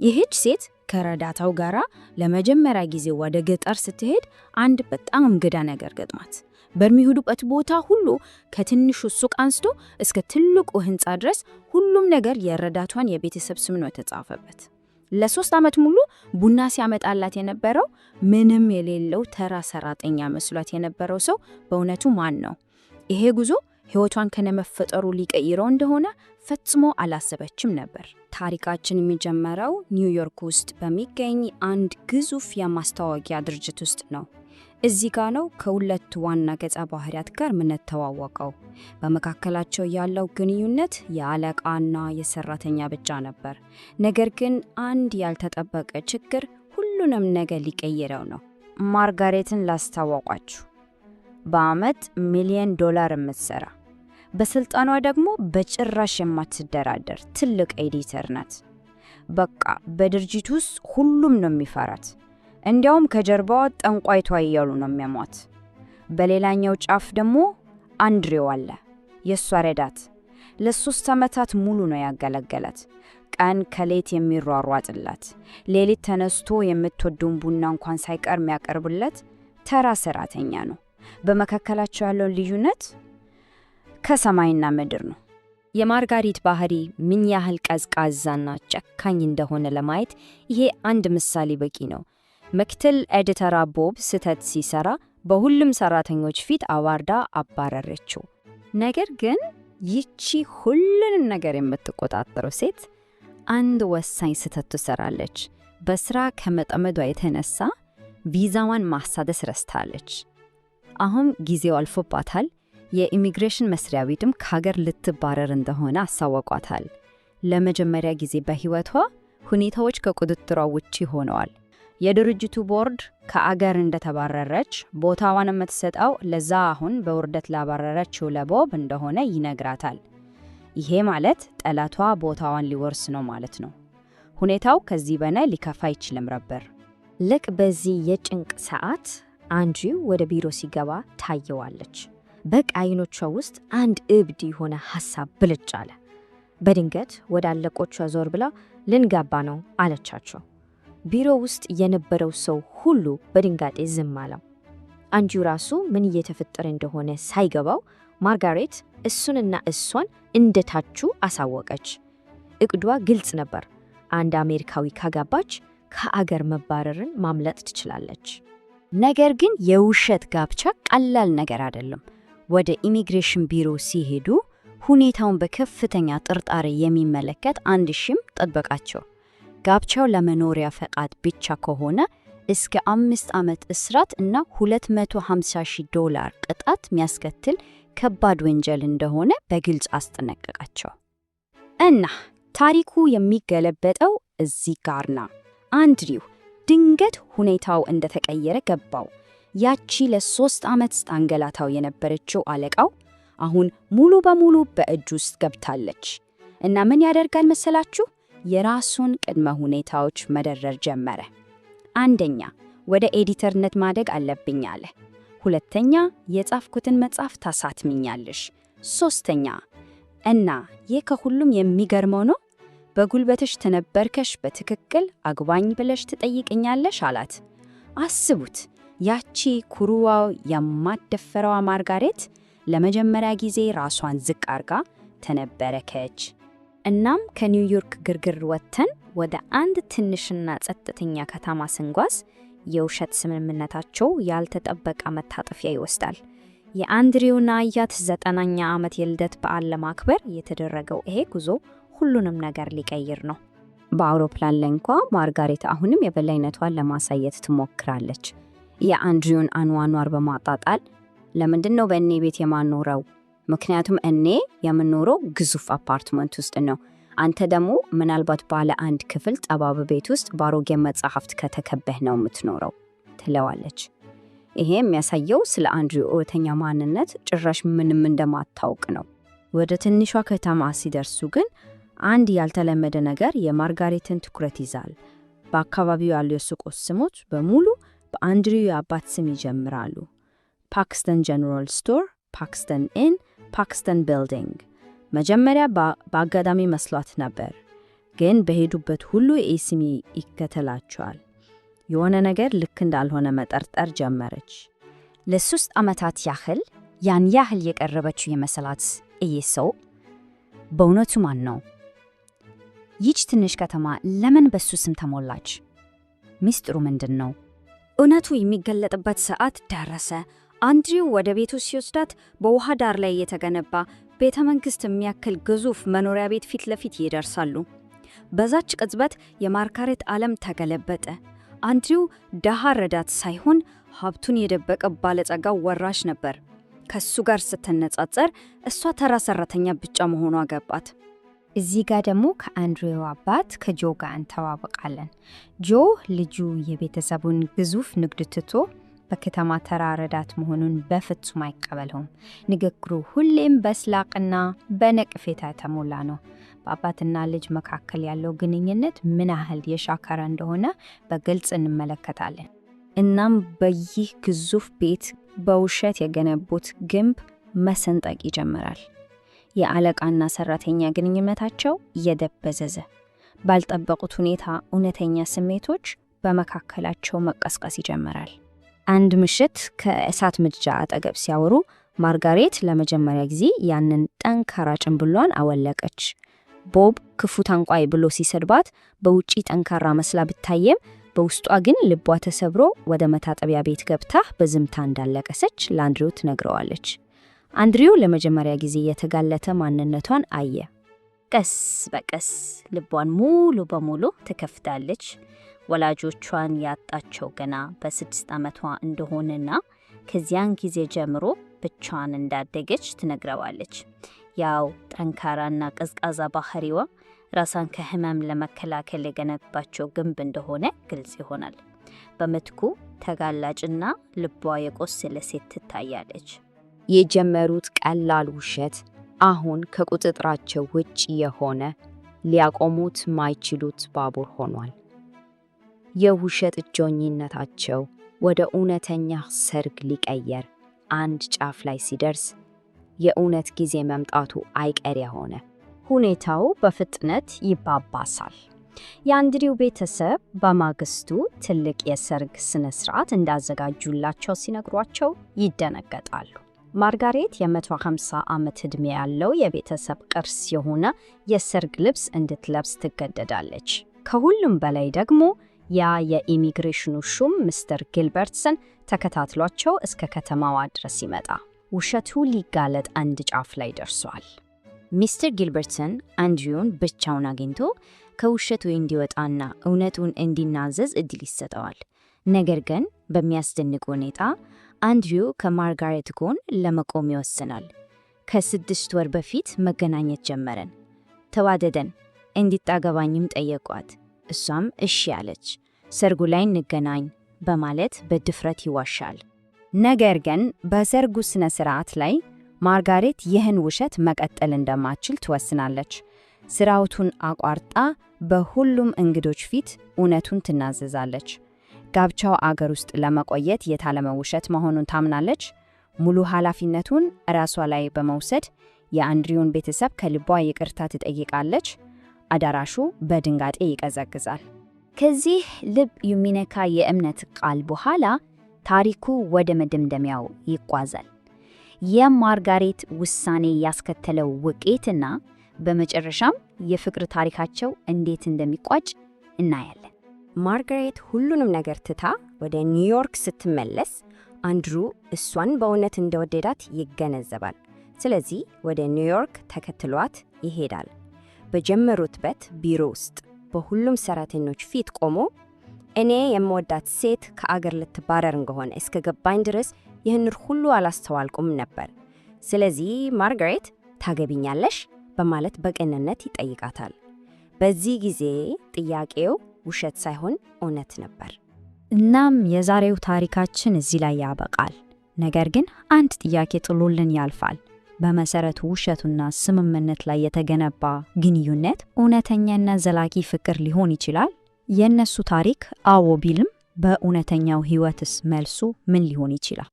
ይህች ሴት ከረዳታው ጋራ ለመጀመሪያ ጊዜ ወደ ገጠር ስትሄድ አንድ በጣም እንግዳ ነገር ገጥማት። በሚሄዱበት ቦታ ሁሉ ከትንሹ ሱቅ አንስቶ እስከ ትልቁ ህንፃ ድረስ ሁሉም ነገር የረዳቷን የቤተሰብ ስም ነው የተጻፈበት። ለ3 ዓመት ሙሉ ቡና ሲያመጣላት የነበረው ምንም የሌለው ተራ ሰራተኛ መስሏት የነበረው ሰው በእውነቱ ማን ነው? ይሄ ጉዞ ህይወቷን ከነመፈጠሩ ሊቀይረው እንደሆነ ፈጽሞ አላሰበችም ነበር። ታሪካችን የሚጀምረው ኒውዮርክ ውስጥ በሚገኝ አንድ ግዙፍ የማስታወቂያ ድርጅት ውስጥ ነው። እዚህ ጋር ነው ከሁለቱ ዋና ገጸ ባህሪያት ጋር የምንተዋወቀው። በመካከላቸው ያለው ግንኙነት የአለቃና የሰራተኛ ብቻ ነበር። ነገር ግን አንድ ያልተጠበቀ ችግር ሁሉንም ነገር ሊቀይረው ነው። ማርጋሬትን ላስተዋውቃችሁ። በአመት $1,000,000 የምትሰራ፣ በስልጣኗ ደግሞ በጭራሽ የማትደራደር ትልቅ ኤዲተር ናት። በቃ በድርጅቱ ውስጥ ሁሉም ነው የሚፈራት። እንዲያውም ከጀርባዋ ጠንቋይቷ እያሉ ነው የሚያሟት። በሌላኛው ጫፍ ደግሞ አንድሬው አለ፣ የሷ ረዳት። ለ3 ዓመታት ሙሉ ነው ያገለገላት። ቀን ከሌት የሚሯሯጥላት፣ ሌሊት ተነስቶ የምትወደውን ቡና እንኳን ሳይቀር የሚያቀርብለት ተራ ሰራተኛ ነው። በመካከላቸው ያለው ልዩነት ከሰማይና ምድር ነው። የማርጋሪት ባህሪ ምን ያህል ቀዝቃዛና ጨካኝ እንደሆነ ለማየት ይሄ አንድ ምሳሌ በቂ ነው። ምክትል ኤዲተር ቦብ ስህተት ሲሰራ በሁሉም ሰራተኞች ፊት አዋርዳ አባረረችው። ነገር ግን ይቺ ሁሉንም ነገር የምትቆጣጠረው ሴት አንድ ወሳኝ ስህተት ትሰራለች። በስራ ከመጠመዷ የተነሳ ቪዛዋን ማሳደስ ረስታለች። አሁን ጊዜው አልፎባታል። የኢሚግሬሽን መስሪያ ቤትም ከሀገር ልትባረር እንደሆነ አሳወቋታል። ለመጀመሪያ ጊዜ በህይወቷ ሁኔታዎች ከቁጥጥሯ ውጪ ሆነዋል። የድርጅቱ ቦርድ ከአገር እንደተባረረች ቦታዋን የምትሰጠው ለዛ አሁን በውርደት ላባረረችው ለቦብ እንደሆነ ይነግራታል። ይሄ ማለት ጠላቷ ቦታዋን ሊወርስ ነው ማለት ነው። ሁኔታው ከዚህ በላይ ሊከፋ አይችልም ነበር። ልክ በዚህ የጭንቅ ሰዓት አንድሪው ወደ ቢሮ ሲገባ ታየዋለች። በዓይኖቿ ውስጥ አንድ እብድ የሆነ ሐሳብ ብልጭ አለ። በድንገት ወደ አለቆቿ ዞር ብላ ልንጋባ ነው አለቻቸው። ቢሮ ውስጥ የነበረው ሰው ሁሉ በድንጋጤ ዝም አለው። አንድሪው ራሱ ምን እየተፈጠረ እንደሆነ ሳይገባው ማርጋሬት እሱንና እሷን እንደታቹ አሳወቀች። እቅዷ ግልጽ ነበር። አንድ አሜሪካዊ ካጋባች ከአገር መባረርን ማምለጥ ትችላለች። ነገር ግን የውሸት ጋብቻ ቀላል ነገር አይደለም። ወደ ኢሚግሬሽን ቢሮ ሲሄዱ ሁኔታውን በከፍተኛ ጥርጣሬ የሚመለከት አንድ ሺም ጠበቃቸው። ጋብቻው ለመኖሪያ ፈቃድ ብቻ ከሆነ እስከ 5 ዓመት እስራት እና $250,000 ቅጣት የሚያስከትል ከባድ ወንጀል እንደሆነ በግልጽ አስጠነቀቃቸው። እና ታሪኩ የሚገለበጠው እዚህ ጋር ነው። አንድሪው ድንገት ሁኔታው እንደተቀየረ ገባው። ያቺ ለ3 ዓመት አንገላታው የነበረችው አለቃው አሁን ሙሉ በሙሉ በእጁ ውስጥ ገብታለች። እና ምን ያደርጋል መሰላችሁ? የራሱን ቅድመ ሁኔታዎች መደረር ጀመረ። አንደኛ፣ ወደ ኤዲተርነት ማደግ አለብኝ አለ። ሁለተኛ፣ የጻፍኩትን መጽሐፍ ታሳትሚኛለሽ። ሶስተኛ፣ እና ይህ ከሁሉም የሚገርመው ነው፣ በጉልበትሽ ተነበርከሽ በትክክል አግባኝ ብለሽ ትጠይቅኛለሽ አላት። አስቡት፣ ያቺ ኩሩዋው የማትደፈረዋ ማርጋሬት ለመጀመሪያ ጊዜ ራሷን ዝቅ አርጋ ተነበረከች። እናም ከኒውዮርክ ግርግር ወጥተን ወደ አንድ ትንሽና ጸጥተኛ ከተማ ስንጓዝ የውሸት ስምምነታቸው ያልተጠበቀ መታጠፊያ ይወስዳል። የአንድሪውና አያት 90ኛ ዓመት የልደት በዓል ለማክበር የተደረገው ይሄ ጉዞ ሁሉንም ነገር ሊቀይር ነው። በአውሮፕላን ላይ እንኳ ማርጋሬት አሁንም የበላይነቷን ለማሳየት ትሞክራለች። የአንድሪውን አኗኗር በማጣጣል ለምንድነው በእኔ ቤት የማኖረው? ምክንያቱም እኔ የምኖረው ግዙፍ አፓርትመንት ውስጥ ነው። አንተ ደግሞ ምናልባት ባለ አንድ ክፍል ጠባብ ቤት ውስጥ ባሮጌ መጽሐፍት ከተከበህ ነው የምትኖረው ትለዋለች። ይሄ የሚያሳየው ስለ አንድሪው እውነተኛ ማንነት ጭራሽ ምንም እንደማታውቅ ነው። ወደ ትንሿ ከተማ ሲደርሱ ግን አንድ ያልተለመደ ነገር የማርጋሬትን ትኩረት ይዛል። በአካባቢው ያሉ የሱቆች ስሞች በሙሉ በአንድሪው የአባት ስም ይጀምራሉ። ፓክስተን ጀነራል ስቶር፣ ፓክስተን ኢን፣ ፓክስተን ቢልዲንግ። መጀመሪያ በአጋጣሚ መስሏት ነበር፣ ግን በሄዱበት ሁሉ ኤስሚ ይከተላቸዋል። የሆነ ነገር ልክ እንዳልሆነ መጠርጠር ጀመረች። ለ3 ዓመታት ያህል ያን ያህል የቀረበችው የመሰላት ሰው በእውነቱ ማን ነው? ይህች ትንሽ ከተማ ለምን በሱ ስም ተሞላች? ሚስጥሩ ምንድን ነው? እውነቱ የሚገለጥበት ሰዓት ደረሰ። አንድሪው ወደ ቤቱ ሲወስዳት በውሃ ዳር ላይ የተገነባ ቤተ መንግሥት የሚያክል ግዙፍ መኖሪያ ቤት ፊት ለፊት ይደርሳሉ። በዛች ቅጽበት የማርጋሬት ዓለም ተገለበጠ። አንድሪው ደሃ ረዳት ሳይሆን ሀብቱን የደበቀ ባለጸጋው ወራሽ ነበር። ከሱ ጋር ስትነጻጸር እሷ ተራ ሰራተኛ ብቻ መሆኗ ገባት። እዚህ ጋር ደግሞ ከአንድሪው አባት ከጆ ጋር እንተዋወቃለን። ጆ ልጁ የቤተሰቡን ግዙፍ ንግድ ትቶ በከተማ ተራ ረዳት መሆኑን በፍጹም አይቀበለውም። ንግግሩ ሁሌም በስላቅና በነቅፌታ የተሞላ ነው። በአባትና ልጅ መካከል ያለው ግንኙነት ምን ያህል የሻከረ እንደሆነ በግልጽ እንመለከታለን። እናም በይህ ግዙፍ ቤት በውሸት የገነቡት ግንብ መሰንጠቅ ይጀምራል። የአለቃና ሰራተኛ ግንኙነታቸው እየደበዘዘ፣ ባልጠበቁት ሁኔታ እውነተኛ ስሜቶች በመካከላቸው መቀስቀስ ይጀምራል። አንድ ምሽት ከእሳት ምድጃ አጠገብ ሲያወሩ ማርጋሬት ለመጀመሪያ ጊዜ ያንን ጠንካራ ጭንብሏን አወለቀች። ቦብ ክፉ ታንቋይ ብሎ ሲሰድባት በውጪ ጠንካራ መስላ ብታየም በውስጧ ግን ልቧ ተሰብሮ ወደ መታጠቢያ ቤት ገብታ በዝምታ እንዳለቀሰች ለአንድሪው ትነግረዋለች። አንድሪው ለመጀመሪያ ጊዜ የተጋለጠ ማንነቷን አየ። ቀስ በቀስ ልቧን ሙሉ በሙሉ ትከፍታለች። ወላጆቿን ያጣቸው ገና በ6 ዓመቷ እንደሆነና ከዚያን ጊዜ ጀምሮ ብቻዋን እንዳደገች ትነግረዋለች። ያው ጠንካራና ቀዝቃዛ ባህሪዋ ራሷን ከህመም ለመከላከል የገነባቸው ግንብ እንደሆነ ግልጽ ይሆናል። በምትኩ ተጋላጭና ልቧ የቆሰለ ሴት ትታያለች። የጀመሩት ቀላል ውሸት አሁን ከቁጥጥራቸው ውጭ የሆነ ሊያቆሙት ማይችሉት ባቡር ሆኗል። የውሸት እጮኝነታቸው ወደ እውነተኛ ሰርግ ሊቀየር አንድ ጫፍ ላይ ሲደርስ የእውነት ጊዜ መምጣቱ አይቀሬ ሆነ። ሁኔታው በፍጥነት ይባባሳል። የአንድሪው ቤተሰብ በማግስቱ ትልቅ የሰርግ ስነ ስርዓት እንዳዘጋጁላቸው ሲነግሯቸው ይደነገጣሉ። ማርጋሬት የ150 ዓመት ዕድሜ ያለው የቤተሰብ ቅርስ የሆነ የሰርግ ልብስ እንድትለብስ ትገደዳለች። ከሁሉም በላይ ደግሞ ያ የኢሚግሬሽኑ ሹም ሚስተር ጊልበርትሰን ተከታትሏቸው እስከ ከተማዋ ድረስ ይመጣ። ውሸቱ ሊጋለጥ አንድ ጫፍ ላይ ደርሷል። ሚስተር ጊልበርትሰን አንድሪውን ብቻውን አግኝቶ ከውሸቱ እንዲወጣና እውነቱን እንዲናዘዝ እድል ይሰጠዋል። ነገር ግን በሚያስደንቅ ሁኔታ አንድሪው ከማርጋሬት ጎን ለመቆም ይወስናል። ከ6 ወር በፊት መገናኘት ጀመረን፣ ተዋደደን፣ እንዲታገባኝም ጠየቋት። እሷም እሺ አለች። ሰርጉ ላይ እንገናኝ በማለት በድፍረት ይዋሻል። ነገር ግን በሰርጉ ስነ ስርዓት ላይ ማርጋሬት ይህን ውሸት መቀጠል እንደማትችል ትወስናለች። ስራውቱን አቋርጣ በሁሉም እንግዶች ፊት እውነቱን ትናዘዛለች። ጋብቻው አገር ውስጥ ለመቆየት የታለመ ውሸት መሆኑን ታምናለች። ሙሉ ኃላፊነቱን ራሷ ላይ በመውሰድ የአንድሪውን ቤተሰብ ከልቧ ይቅርታ ትጠይቃለች። አዳራሹ በድንጋጤ ይቀዘቅዛል። ከዚህ ልብ የሚነካ የእምነት ቃል በኋላ ታሪኩ ወደ መደምደሚያው ይጓዛል። የማርጋሬት ውሳኔ ያስከተለው ውጤትና በመጨረሻም የፍቅር ታሪካቸው እንዴት እንደሚቋጭ እናያለን። ማርጋሬት ሁሉንም ነገር ትታ ወደ ኒውዮርክ ስትመለስ አንድሩ እሷን በእውነት እንደወደዳት ይገነዘባል። ስለዚህ ወደ ኒውዮርክ ተከትሏት ይሄዳል። በጀመሩት በት ቢሮ ውስጥ በሁሉም ሰራተኞች ፊት ቆሞ እኔ የምወዳት ሴት ከአገር ልትባረር እንደሆነ እስከ ገባኝ ድረስ ይህን ሁሉ አላስተዋልኩም ነበር። ስለዚህ ማርጋሬት ታገቢኛለሽ በማለት በቅንነት ይጠይቃታል። በዚህ ጊዜ ጥያቄው ውሸት ሳይሆን እውነት ነበር። እናም የዛሬው ታሪካችን እዚህ ላይ ያበቃል። ነገር ግን አንድ ጥያቄ ጥሎልን ያልፋል። በመሰረቱ ውሸቱና ስምምነት ላይ የተገነባ ግንኙነት እውነተኛና ዘላቂ ፍቅር ሊሆን ይችላል? የነሱ ታሪክ አዎ ቢልም በእውነተኛው ህይወትስ መልሱ ምን ሊሆን ይችላል?